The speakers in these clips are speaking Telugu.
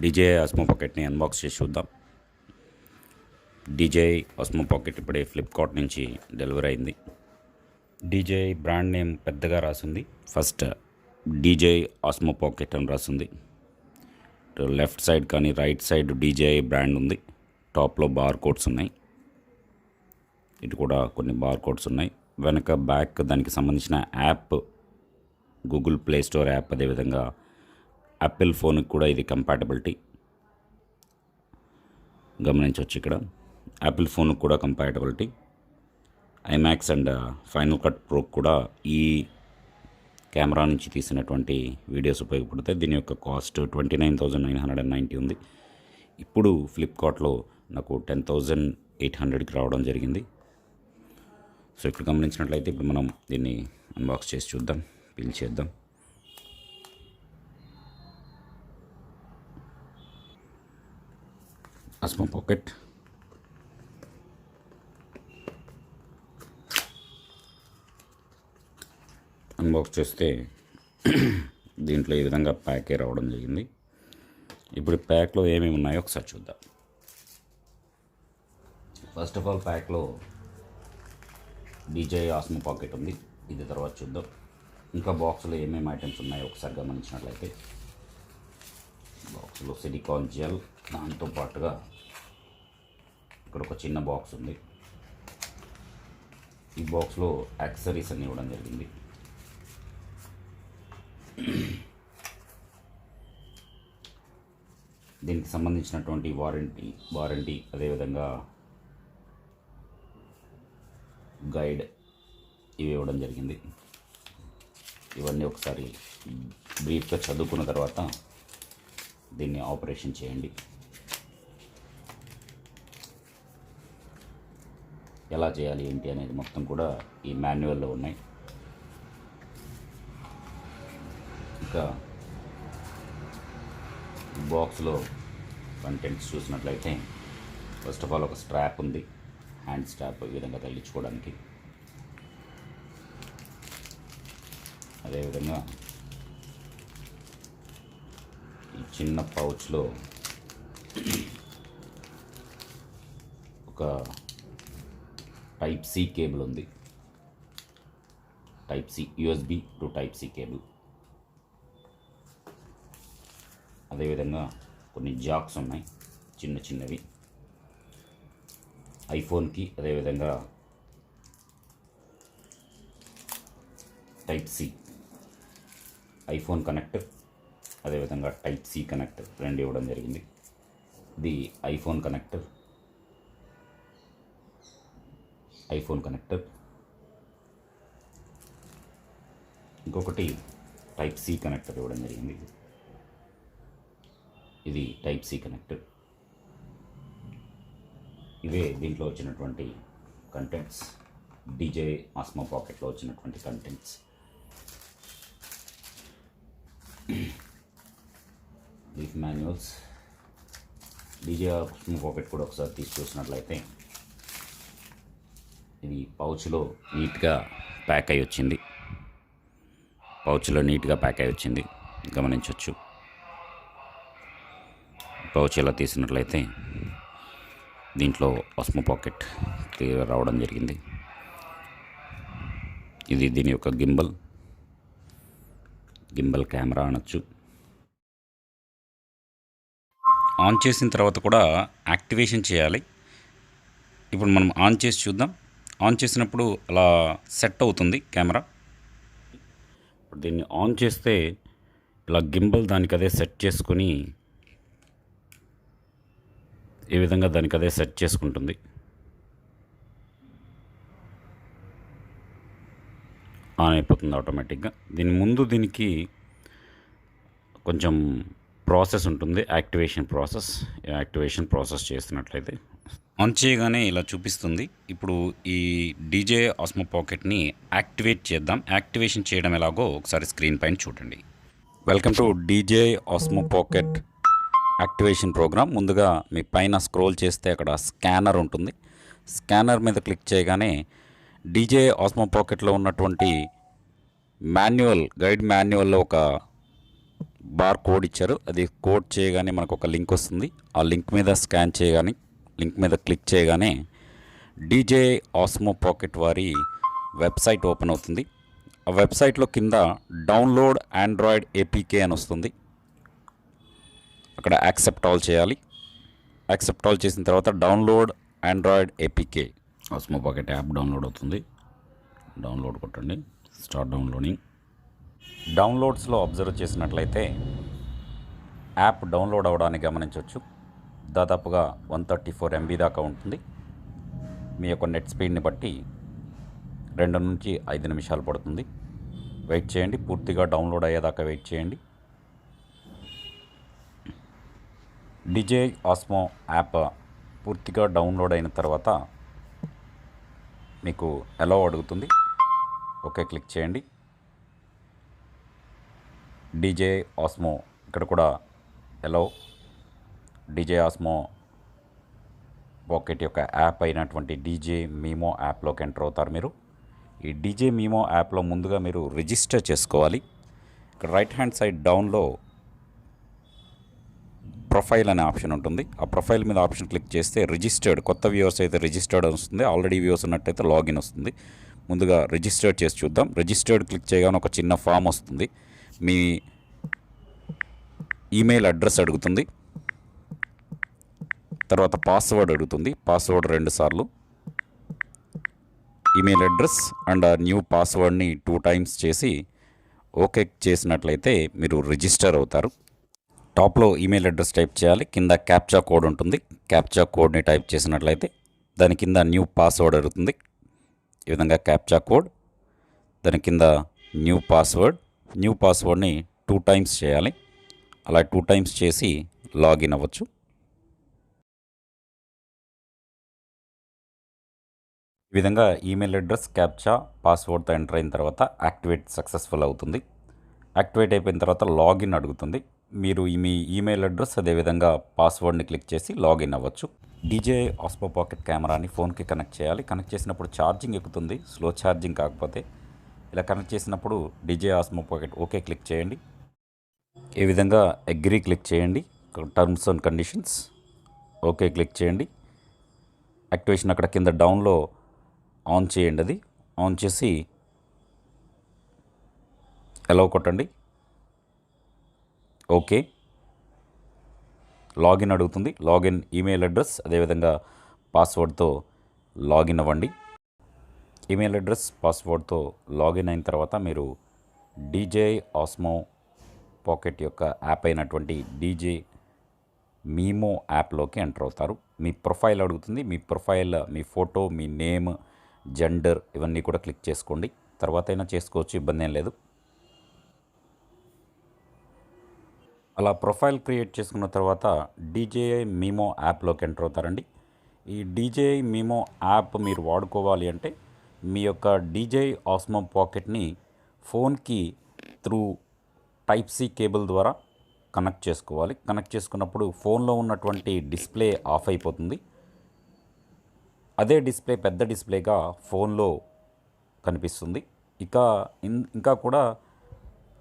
DJI osmo పాకెట్ని అన్బాక్స్ చేసి చూద్దాం. DJI osmo పాకెట్ ఇప్పుడే ఫ్లిప్కార్ట్ నుంచి డెలివరీ అయింది. DJI బ్రాండ్ నేమ్ పెద్దగా రాసింది. ఫస్ట్ DJI osmo పాకెట్ అని రాసింది. లెఫ్ట్ సైడ్ కానీ రైట్ సైడ్ DJI బ్రాండ్ ఉంది. టాప్లో బార్ కోడ్స్ ఉన్నాయి. ఇటు కూడా కొన్ని బార్ కోడ్స్ ఉన్నాయి. వెనక బ్యాక్ దానికి సంబంధించిన app, Google play store app, అదేవిధంగా యాపిల్ ఫోన్కి కూడా ఇది కంపాటబిలిటీ గమనించవచ్చు. ఇక్కడ యాపిల్ ఫోన్కి కూడా compatibility, IMAX and final cut pro కూడా ఈ కెమెరా నుంచి తీసినటువంటి వీడియోస్ ఉపయోగపడతాయి. దీని యొక్క కాస్ట్ 29,990 ఉంది. ఇప్పుడు ఫ్లిప్కార్ట్లో నాకు 10,800కి రావడం జరిగింది. సో ఇక్కడ గమనించినట్లయితే ఇప్పుడు మనం దీన్ని అన్బాక్స్ చేసి చూద్దాం, పీల్ చేద్దాం. osmo పాకెట్ అన్బాక్స్ చేస్తే దీంట్లో ఈ విధంగా ప్యాకే రావడం జరిగింది. ఇప్పుడు ప్యాక్లో ఏమేమి ఉన్నాయో ఒకసారి చూద్దాం. ఫస్ట్ ఆఫ్ ఆల్ ప్యాక్లో DJI osmo పాకెట్ ఉంది. ఇది తర్వాత చూద్దాం. ఇంకా బాక్స్లో ఏమేమి ఐటమ్స్ ఉన్నాయో ఒకసారి గమనించినట్లయితే బాక్స్లో సిలికాన్ జెల్, దాంతో పాటుగా ఇక్కడ ఒక చిన్న బాక్స్ ఉంది. ఈ బాక్స్లో యాక్సెసరీస్ అన్ని ఇవ్వడం జరిగింది. దీనికి సంబంధించినటువంటి వారంటీ అదేవిధంగా గైడ్ ఇవి ఇవ్వడం జరిగింది. ఇవన్నీ ఒకసారి బ్రీఫ్గా చదువుకున్న తర్వాత దీన్ని ఆపరేషన్ చేయండి. ఎలా చేయాలి ఏంటి అనేది మొత్తం కూడా ఈ మాన్యువల్లో ఉన్నాయి. ఇంకా బాక్స్లో కంటెంట్స్ చూసినట్లయితే ఫస్ట్ ఆఫ్ ఆల్ ఒక స్ట్రాప్ ఉంది, హ్యాండ్ స్ట్రాప్ ఈ విధంగా తగిలించుకోవడానికి. అదేవిధంగా ఈ చిన్న పౌచ్లో ఒక టైప్ సి కేబుల్ ఉంది. Type C, USB to type C cable. అదేవిధంగా కొన్ని జాక్స్ ఉన్నాయి, చిన్న చిన్నవి, ఐఫోన్కి. అదేవిధంగా టైప్ సి ఐఫోన్ కనెక్టర్, అదేవిధంగా టైప్ సి కనెక్టర్ రెండు ఇవ్వడం జరిగింది. ఇది ఐఫోన్ కనెక్టర్, ఇంకొకటి టైప్ సి కనెక్టర్ ఇవ్వడం జరిగింది. ఇది టైప్ సి కనెక్టర్. ఇవే దీంట్లో వచ్చినటువంటి కంటెంట్స్, DJI osmo పాకెట్లో వచ్చినటువంటి contents. Leaf manuals. DJI osmo pocket కూడా ఒకసారి తీసి చూసినట్లయితే ఇది పౌచ్లో నీట్గా ప్యాక్ అయి వచ్చింది. గమనించవచ్చు. పౌచ్ ఎలా తీసినట్లయితే దీంట్లో osmo పాకెట్ క్లియర్ రావడం జరిగింది. ఇది దీని యొక్క గింబల్ కెమెరా అనొచ్చు. ఆన్ చేసిన తర్వాత కూడా యాక్టివేషన్ చేయాలి. ఇప్పుడు మనం ఆన్ చేసి చూద్దాం. ఆన్ చేసినప్పుడు అలా సెట్ అవుతుంది కెమెరా. ఇప్పుడు దీన్ని ఆన్ చేస్తే ఇలా గింబల్ దానికి అదే సెట్ చేసుకొని ఈ విధంగా దానికి అదే సెట్ చేసుకుంటుంది. ఆన్ అయిపోతుంది ఆటోమేటిక్గా. దీనికి కొంచెం ప్రాసెస్ ఉంటుంది, యాక్టివేషన్ ప్రాసెస్ చేస్తున్నట్లయితే ఆన్ చేయగానే ఇలా చూపిస్తుంది. ఇప్పుడు ఈ DJI osmo పాకెట్ని యాక్టివేట్ చేద్దాం. యాక్టివేషన్ చేయడం ఎలాగో ఒకసారి స్క్రీన్ పైన చూడండి. Welcome to DJI osmo pocket activation program. ముందుగా మీ పైన స్క్రోల్ చేస్తే అక్కడ స్కానర్ ఉంటుంది. స్కానర్ మీద క్లిక్ చేయగానే DJI osmo పాకెట్లో ఉన్నటువంటి గైడ్ మాన్యువల్లో ఒక బార్ కోడ్ ఇచ్చారు. అది కోడ్ చేయగానే మనకు ఒక లింక్ వస్తుంది. ఆ లింక్ మీద స్కాన్ చేయగానే, లింక్ మీద క్లిక్ చేయగానే DJI ఆస్మో పాకెట్ వారి వెబ్సైట్ ఓపెన్ అవుతుంది. ఆ వెబ్సైట్లో కింద డౌన్లోడ్ ఆండ్రాయిడ్ ఏపీకే అని వస్తుంది. అక్కడ యాక్సెప్ట్ ఆల్ చేయాలి. యాక్సెప్ట్ ఆల్ చేసిన తర్వాత download Android APK Osmo Pocket app download అవుతుంది. డౌన్లోడ్ కొట్టండి. Start downloading. డౌన్లోడ్స్లో అబ్జర్వ్ చేసినట్లయితే యాప్ డౌన్లోడ్ అవ్వడానికి గమనించవచ్చు. దాదాపుగా 134 MB దాకా ఉంటుంది. మీ యొక్క నెట్ స్పీడ్ని బట్టి 2 నుంచి 5 నిమిషాలు పడుతుంది. వెయిట్ చేయండి. పూర్తిగా డౌన్లోడ్ అయ్యేదాకా వెయిట్ చేయండి. DJI ఆస్మో యాప్ పూర్తిగా డౌన్లోడ్ అయిన తర్వాత మీకు అలౌ అడుగుతుంది. ఓకే క్లిక్ చేయండి. DJI ఆస్మో ఇక్కడ కూడా అలౌ. DJI ఆస్మో పాకెట్ యొక్క యాప్ అయినటువంటి DJI మీమో యాప్లోకి ఎంటర్ అవుతారు మీరు. ఈ DJI మీమో యాప్లో ముందుగా మీరు రిజిస్టర్ చేసుకోవాలి. ఇక్కడ రైట్ హ్యాండ్ సైడ్ డౌన్లో ప్రొఫైల్ అనే ఆప్షన్ ఉంటుంది. ఆ ప్రొఫైల్ మీద ఆప్షన్ క్లిక్ చేస్తే రిజిస్టర్డ్, కొత్త వ్యూవర్స్ అయితే రిజిస్టర్డ్ వస్తుంది. ఆల్రెడీ వ్యూవర్స్ ఉన్నట్టయితే లాగిన్ వస్తుంది. ముందుగా రిజిస్టర్డ్ చేసి చూద్దాం. రిజిస్టర్డ్ క్లిక్ చేయగానే ఒక చిన్న ఫామ్ వస్తుంది. మీ ఈమెయిల్ అడ్రస్ అడుగుతుంది. తర్వాత పాస్వర్డ్ అడుగుతుంది. పాస్వర్డ్ 2 సార్లు. ఈమెయిల్ అడ్రస్ అండ్ న్యూ పాస్వర్డ్ని 2 టైమ్స్ చేసి ఓకే చేసినట్లయితే మీరు రిజిస్టర్ అవుతారు. టాప్లో ఈమెయిల్ అడ్రస్ టైప్ చేయాలి. కింద క్యాప్చా కోడ్ ఉంటుంది. క్యాప్చా కోడ్ని టైప్ చేసినట్లయితే దాని కింద న్యూ పాస్వర్డ్ అడుగుతుంది. ఈ విధంగా క్యాప్చా కోడ్, దాని కింద న్యూ పాస్వర్డ్. న్యూ పాస్వర్డ్ని 2 టైమ్స్ చేయాలి. అలా 2 టైమ్స్ చేసి లాగిన్ అవ్వచ్చు. ఈ విధంగా ఈమెయిల్ అడ్రస్, క్యాప్చా, పాస్వర్డ్తో ఎంటర్ అయిన తర్వాత యాక్టివేట్ సక్సెస్ఫుల్ అవుతుంది. యాక్టివేట్ అయిపోయిన తర్వాత లాగిన్ అడుగుతుంది. మీరు మీ ఈమెయిల్ అడ్రస్ అదేవిధంగా పాస్వర్డ్ని క్లిక్ చేసి లాగిన్ అవ్వచ్చు. DJI ఆస్మో పాకెట్ కెమెరాని ఫోన్కి కనెక్ట్ చేయాలి. కనెక్ట్ చేసినప్పుడు ఛార్జింగ్ ఎక్కుతుంది. స్లో ఛార్జింగ్ కాకపోతే ఇలా కనెక్ట్ చేసినప్పుడు DJI Osmo pocket okay click చేయండి. ఈ విధంగా అగ్రీ క్లిక్ చేయండి. Terms and conditions okay click చేయండి. యాక్టివేషన్ అక్కడ కింద డౌన్లో ఆన్ చేయండి. అది ఆన్ చేసి అలౌ కొట్టండి. ఓకే. లాగిన్ అడుగుతుంది. లాగిన్ ఈమెయిల్ అడ్రస్ అదేవిధంగా పాస్వర్డ్తో లాగిన్ అవ్వండి. ఈమెయిల్ అడ్రస్, పాస్వర్డ్తో లాగిన్ అయిన తర్వాత మీరు DJI ఆస్మో పాకెట్ యొక్క యాప్ అయినటువంటి DJI మీమో యాప్లోకి ఎంటర్ అవుతారు. మీ ప్రొఫైల్ అడుగుతుంది. మీ ప్రొఫైల్, మీ ఫోటో, మీ నేమ్, జెండర్ ఇవన్నీ కూడా క్లిక్ చేసుకోండి. తర్వాత అయినా చేసుకోవచ్చు, ఇబ్బంది ఏం లేదు. అలా ప్రొఫైల్ క్రియేట్ చేసుకున్న తర్వాత DJI మీమో యాప్లోకి ఎంటర్ అవుతారండి. ఈ DJI మీమో యాప్ మీరు వాడుకోవాలి అంటే మీ యొక్క DJI ఆస్మో పాకెట్ని ఫోన్కి త్రూ టైప్ సి కేబుల్ ద్వారా కనెక్ట్ చేసుకోవాలి. కనెక్ట్ చేసుకున్నప్పుడు ఫోన్లో ఉన్నటువంటి డిస్ప్లే ఆఫ్ అయిపోతుంది. అదే డిస్ప్లే పెద్ద డిస్ప్లేగా ఫోన్లో కనిపిస్తుంది. ఇంకా కూడా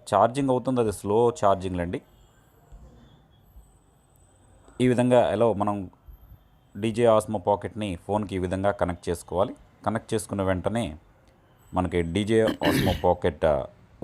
ఛార్జింగ్ అవుతుంది. అది స్లో ఛార్జింగ్లండి. ఈ విధంగా ఎలా మనం DJI ఆస్మో పాకెట్ని ఫోన్కి ఈ విధంగా కనెక్ట్ చేసుకోవాలి. కనెక్ట్ చేసుకున్న వెంటనే మనకి DJI ఆస్మో పాకెట్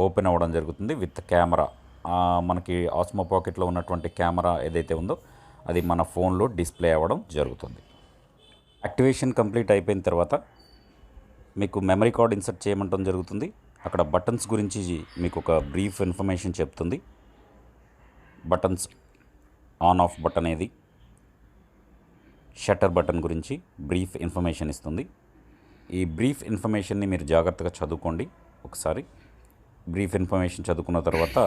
ఓపెన్ అవ్వడం జరుగుతుంది విత్ కెమెరా. మనకి ఆస్మో పాకెట్లో ఉన్నటువంటి కెమెరా ఏదైతే ఉందో అది మన ఫోన్లో డిస్ప్లే అవ్వడం జరుగుతుంది. యాక్టివేషన్ కంప్లీట్ అయిపోయిన తర్వాత మీకు మెమరీ కార్డ్ ఇన్సర్ట్ చేయమంటం జరుగుతుంది. అక్కడ బటన్స్ గురించి మీకు ఒక బ్రీఫ్ ఇన్ఫర్మేషన్ చెప్తుంది. బటన్స్ ఆన్ ఆఫ్ బటన్ ఏది, షట్టర్ బటన్ గురించి బ్రీఫ్ ఇన్ఫర్మేషన్ ఇస్తుంది. ఈ బ్రీఫ్ ఇన్ఫర్మేషన్ని మీరు జాగ్రత్తగా చదువుకోండి. ఒకసారి బ్రీఫ్ ఇన్ఫర్మేషన్ చదువుకున్న తర్వాత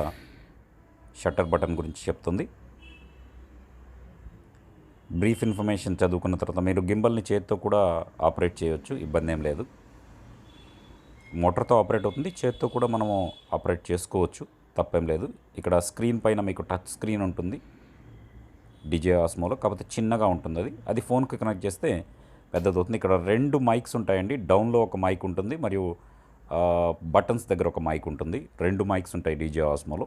షట్టర్ బటన్ గురించి చెప్తుంది. బ్రీఫ్ ఇన్ఫర్మేషన్ చదువుకున్న తర్వాత మీరు గింబల్ని చేతితో కూడా ఆపరేట్ చేయవచ్చు, ఇబ్బంది ఏం లేదు. మోటార్తో ఆపరేట్ అవుతుంది, చేతితో కూడా మనము ఆపరేట్ చేసుకోవచ్చు, తప్పేం లేదు. ఇక్కడ స్క్రీన్ పైన మీకు టచ్ స్క్రీన్ ఉంటుంది DJI ఆస్మోలో, కాకపోతే చిన్నగా ఉంటుంది. అది ఫోన్కి కనెక్ట్ చేస్తే పెద్దదవుతుంది. ఇక్కడ 2 మైక్స్ ఉంటాయండి. డౌన్లో ఒక మైక్ ఉంటుంది మరియు బటన్స్ దగ్గర ఒక మైక్ ఉంటుంది. 2 మైక్స్ ఉంటాయి DJI ఆస్మోలో.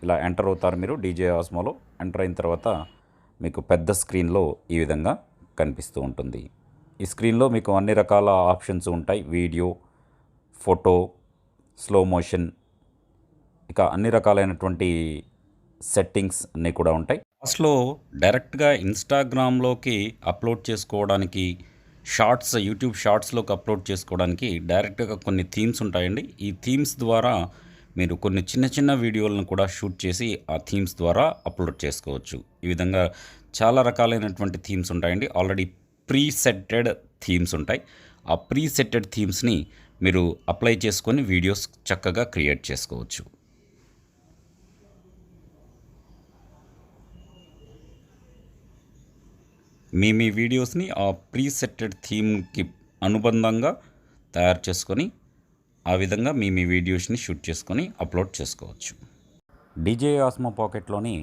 ఇలా ఎంటర్ అవుతారు మీరు DJI ఆస్మోలో. ఎంటర్ అయిన తర్వాత మీకు పెద్ద స్క్రీన్లో ఈ విధంగా కనిపిస్తూ ఉంటుంది. ఈ స్క్రీన్లో మీకు అన్ని రకాల ఆప్షన్స్ ఉంటాయి. వీడియో, ఫోటో, స్లో మోషన్, ఇక అన్ని రకాలైనటువంటి సెట్టింగ్స్ అన్నీ కూడా ఉంటాయి. లాస్ట్లో డైరెక్ట్గా ఇన్స్టాగ్రామ్లోకి అప్లోడ్ చేసుకోవడానికి, యూట్యూబ్ షార్ట్స్లోకి అప్లోడ్ చేసుకోవడానికి డైరెక్ట్గా కొన్ని థీమ్స్ ఉంటాయండి. ఈ థీమ్స్ ద్వారా మీరు కొన్ని చిన్న చిన్న వీడియోలను కూడా షూట్ చేసి ఆ థీమ్స్ ద్వారా అప్లోడ్ చేసుకోవచ్చు. ఈ విధంగా చాలా రకాలైనటువంటి థీమ్స్ ఉంటాయండి. ఆల్రెడీ ప్రీసెట్టెడ్ థీమ్స్ ఉంటాయి. ఆ ప్రీసెట్టెడ్ థీమ్స్ని మీరు అప్లై చేసుకొని వీడియోస్ చక్కగా క్రియేట్ చేసుకోవచ్చు. మీ వీడియోస్ని ఆ ప్రీసెట్టెడ్ థీమ్కి అనుబంధంగా తయారు చేసుకొని ఆ విధంగా మీ వీడియోస్ని షూట్ చేసుకొని అప్లోడ్ చేసుకోవచ్చు. DJI ఆస్మో పాకెట్లోని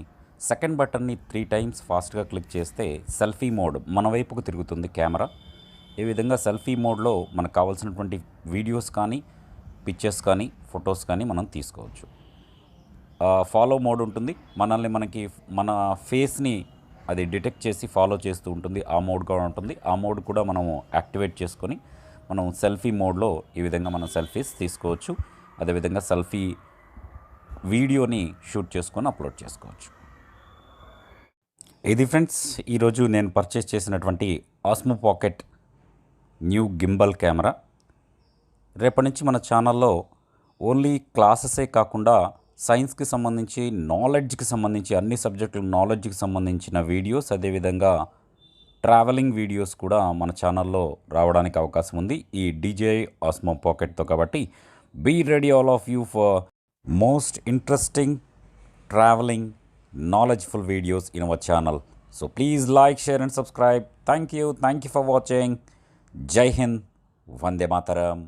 సెకండ్ బటన్ని 3 టైమ్స్ ఫాస్ట్గా క్లిక్ చేస్తే సెల్ఫీ మోడ్ మన వైపుకు తిరుగుతుంది కెమెరా. ఈ విధంగా సెల్ఫీ మోడ్లో మనకు కావాల్సినటువంటి వీడియోస్ కానీ, పిక్చర్స్ కానీ, ఫొటోస్ కానీ మనం తీసుకోవచ్చు. ఫాలో మోడ్ ఉంటుంది. మన ఫేస్ని అది డిటెక్ట్ చేసి ఫాలో చేస్తూ ఉంటుంది. ఆ మోడ్ కూడా ఉంటుంది. ఆ మోడ్ కూడా మనము యాక్టివేట్ చేసుకొని మనం సెల్ఫీ మోడ్లో ఈ విధంగా మనం సెల్ఫీస్ తీసుకోవచ్చు. అదేవిధంగా సెల్ఫీ వీడియోని షూట్ చేసుకొని అప్లోడ్ చేసుకోవచ్చు. ఇది ఫ్రెండ్స్, ఈరోజు నేను పర్చేస్ చేసినటువంటి Osmo pocket new gimbal camera. రేపటి నుంచి మన ఛానల్లో ఓన్లీ క్లాసెసే కాకుండా సైన్స్కి సంబంధించి, నాలెడ్జ్కి సంబంధించి, అన్ని సబ్జెక్టుల నాలెడ్జ్కి సంబంధించిన వీడియోస్, అదేవిధంగా ట్రావెలింగ్ వీడియోస్ కూడా మన ఛానల్లో రావడానికి అవకాశం ఉంది ఈ DJI ఆస్మో పాకెట్తో. కాబట్టి be ready all of you for most interesting traveling knowledgeful videos in our channel. So please like, share and subscribe. Thank you for watching. Jai Hind, Vande Mataram.